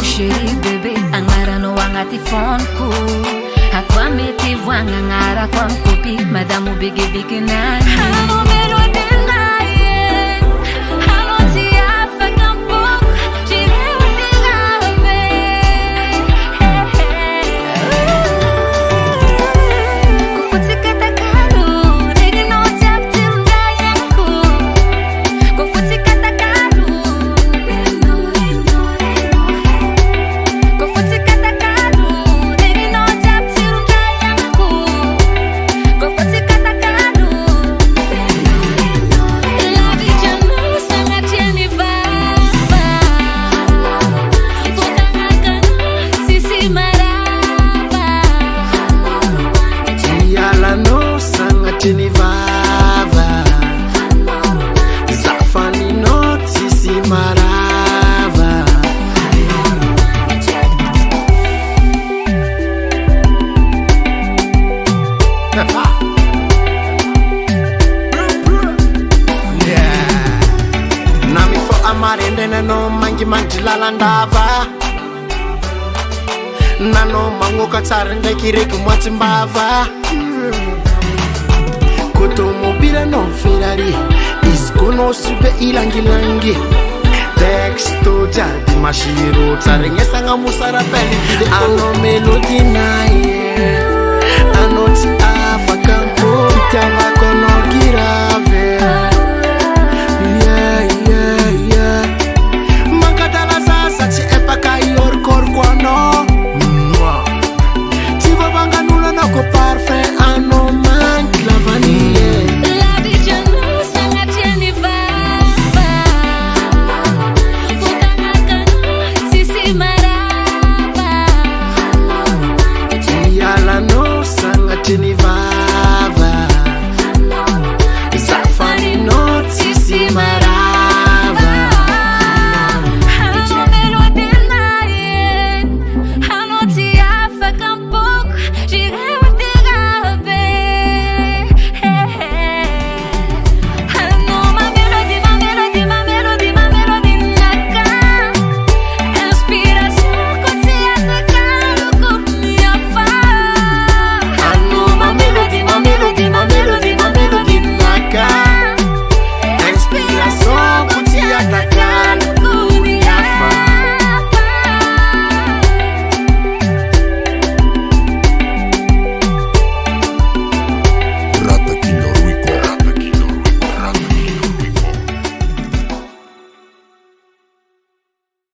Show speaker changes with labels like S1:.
S1: Chérie bébé, angarano wangati fonku. Hakwa meti wanga ngara kwa mkopi, madamu bigi bigi nani. Halo melo denaye, halo tiafa kampok, jirewa denabe. Kufutika takaru, nigi no chapti mdayaku. Kufutika takaru.
S2: Vava Zafani not sisi marava Yeah Nami fo amarende no mangi lalandava Nano mango katsarende kireki mwatimbava Automobile non Ferrari Iscono super ilangi Texto jadi mashiro Tsarengesa nga musara peli Ano melodi